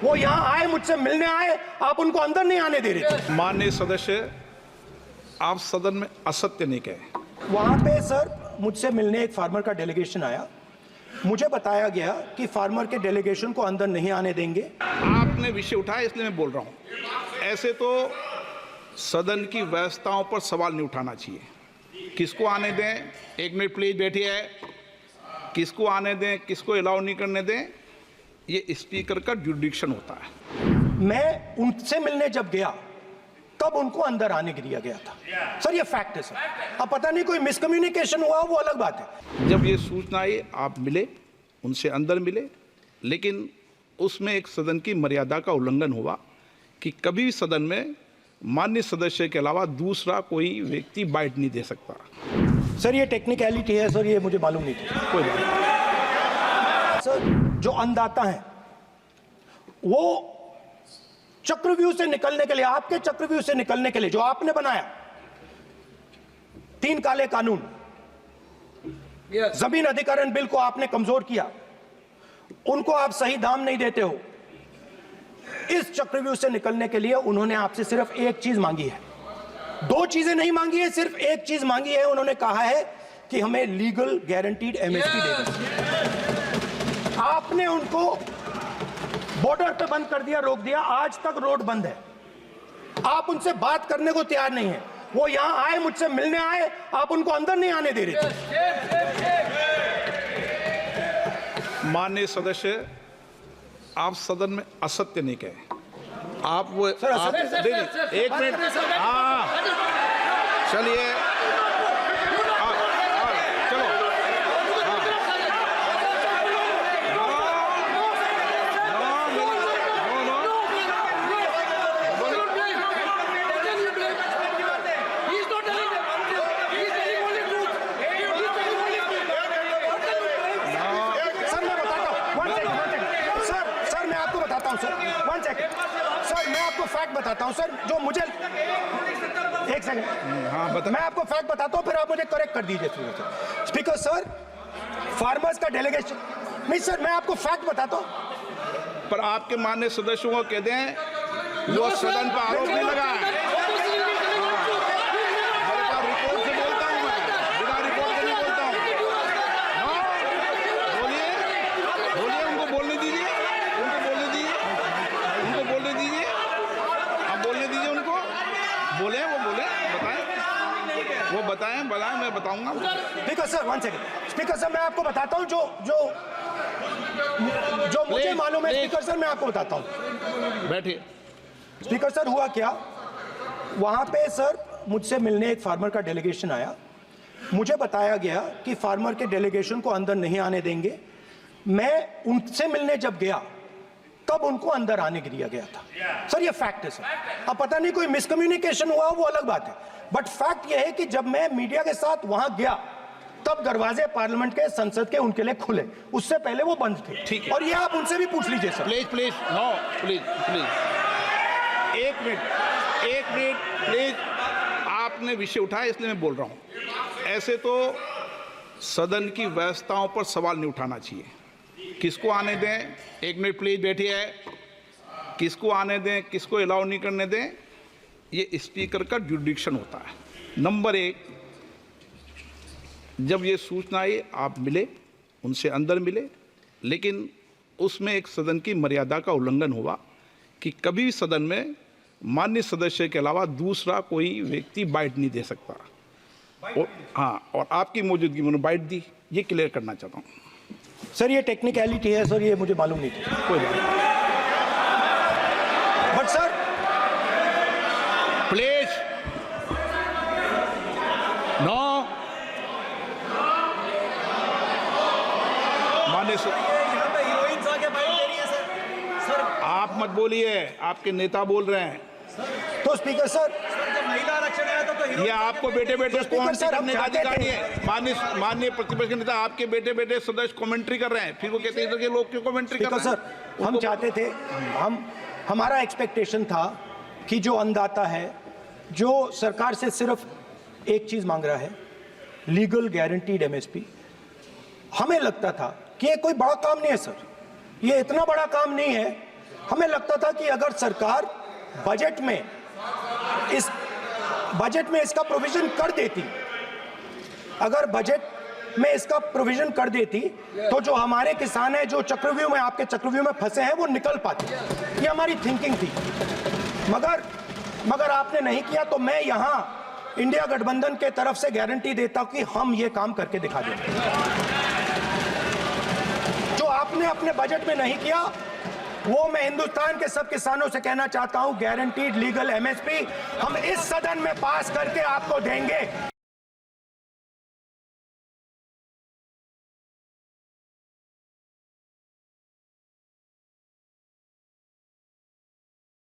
वो यहाँ आए, मुझसे मिलने आए, आप उनको अंदर नहीं आने दे रहे थे। माननीय सदस्य, आप सदन में असत्य नहीं कहे। वहां पे सर मुझसे मिलने एक फार्मर का डेलीगेशन आया, मुझे बताया गया कि फार्मर के डेलीगेशन को अंदर नहीं आने देंगे। आपने विषय उठाया इसलिए मैं बोल रहा हूं। ऐसे तो सदन की व्यवस्थाओं पर सवाल नहीं उठाना चाहिए। किसको आने दें, एक मिनट प्लीज बैठिए, किसको आने दें, किसको अलाउ नहीं करने दें, ये स्पीकर का जुडिक्शन होता है। मैं उनसे मिलने जब गया तब उनको अंदर आने के दिया गया था सर, ये फैक्ट है सर। अब पता नहीं कोई मिसकम्युनिकेशन हुआ, वो अलग बात है। जब ये सूचना आई आप मिले, उनसे अंदर मिले, लेकिन उसमें एक सदन की मर्यादा का उल्लंघन हुआ कि कभी भी सदन में माननीय सदस्य के अलावा दूसरा कोई व्यक्ति बाइट नहीं दे सकता। सर ये टेक्निकलिटी है सर, ये मुझे मालूम नहीं थी। कोई बात नहीं। सर जो अन्नदाता हैं वो चक्रव्यूह से निकलने के लिए, आपके चक्रव्यूह से निकलने के लिए जो आपने बनाया 3 काले कानून, जमीन अधिग्रहण बिल को आपने कमजोर किया, उनको आप सही दाम नहीं देते हो। इस चक्रव्यूह से निकलने के लिए उन्होंने आपसे सिर्फ एक चीज मांगी है, 2 चीजें नहीं मांगी है, सिर्फ एक चीज मांगी है। उन्होंने कहा है कि हमें लीगल गारंटीड एमएसपी दे दो। आपने उनको बॉर्डर पे बंद कर दिया, रोक दिया, आज तक रोड बंद है। आप उनसे बात करने को तैयार नहीं है। वो यहां आए, मुझसे मिलने आए, आप उनको अंदर नहीं आने दे रहे थे। माननीय सदस्य, आप सदन में असत्य नहीं कहे। आप वो सर, एक मिनट, हाँ चलिए, चलो, सर मैं आपको फैक्ट बताता हूं सर, जो मुझे एक सेकंड, हाँ बता। मैं आपको फैक्ट बताता हूं, फिर आप मुझे करेक्ट कर दीजिए। स्पीकर सर, फार्मर्स का डेलीगेशन नहीं सर, मैं आपको फैक्ट बताता हूं। पर आपके माननीय सदस्यों को कह दें वो सदन पर आरोप नहीं लगाए। बताएं, मैं बताऊंगा। Speaker sir 1 second. Speaker sir मैं आपको बताता हूं जो मुझे मालूम है। स्पीकर सर मैं आपको बताता हूं। बैठिए। स्पीकर सर हुआ क्या, वहां पे सर मुझसे मिलने एक फार्मर का डेलीगेशन आया, मुझे बताया गया कि फार्मर के डेलीगेशन को अंदर नहीं आने देंगे। मैं उनसे मिलने जब गया तब उनको अंदर आने के दिया गया था सर, ये फैक्ट है सर। अब पता नहीं कोई मिसकम्युनिकेशन हुआ, वो अलग बात है, बट फैक्ट ये है कि जब मैं मीडिया के साथ वहां गया तब दरवाजे पार्लियामेंट के, संसद के उनके लिए खुले, उससे पहले वो बंद थे। ठीक है, और ये आप उनसे भी पूछ लीजिए सर। प्लीज नो, प्लीज एक मिनट प्लीज। आपने विषय उठाया इसलिए मैं बोल रहा हूं। ऐसे तो सदन की व्यवस्थाओं पर सवाल नहीं उठाना चाहिए। किसको आने दें, एक मिनट प्लीज बैठिए, किसको आने दें, किसको अलाउ नहीं करने दें, ये स्पीकर का जुडिक्शन होता है। नंबर 1, जब ये सूचना आई आप मिले, उनसे अंदर मिले, लेकिन उसमें एक सदन की मर्यादा का उल्लंघन हुआ कि कभी भी सदन में माननीय सदस्य के अलावा दूसरा कोई व्यक्ति बाइट नहीं दे सकता। और हाँ, और आपकी मौजूदगी में बाइट दी, ये क्लियर करना चाहता हूँ। सर ये टेक्निकलिटी है सर, ये मुझे मालूम नहीं थी। कोई बात नहीं। But sir please no. माननीय आप मत बोलिए, आपके नेता बोल रहे हैं। तो स्पीकर सर, महिला आरक्षण है तो ये आपको बेटे बेटे कमेंट्री सर, हम करने का चाहते अधिकार नहीं है। माननीय प्रतिपक्ष के नेता आपके बेटे बेटे सदस्य कमेंट्री कर रहे हैं, फिर वो कहते हैं कि लोग क्यों कमेंट्री कर रहे हैं। सर हम चाहते थे, हमारा एक्सपेक्टेशन था कि जो अन्नदाता है, जो सरकार से सिर्फ एक चीज मांग रहा है, लीगल गारंटीड एमएसपी, हमें लगता था कि ये कोई बड़ा काम नहीं है सर, ये इतना बड़ा काम नहीं है हमें लगता था कि अगर सरकार बजट में इसका प्रोविजन कर देती, अगर बजट में इसका प्रोविजन कर देती तो जो हमारे किसान हैं जो चक्रव्यूह में, आपके चक्रव्यूह में फंसे हैं, वो निकल पाते। ये हमारी थिंकिंग थी, मगर आपने नहीं किया। तो मैं यहां इंडिया गठबंधन के तरफ से गारंटी देता हूं कि हम ये काम करके दिखा देंगे। जो आपने अपने बजट में नहीं किया वो मैं हिंदुस्तान के सब किसानों से कहना चाहता हूं, गारंटीड लीगल एमएसपी हम इस सदन में पास करके आपको देंगे।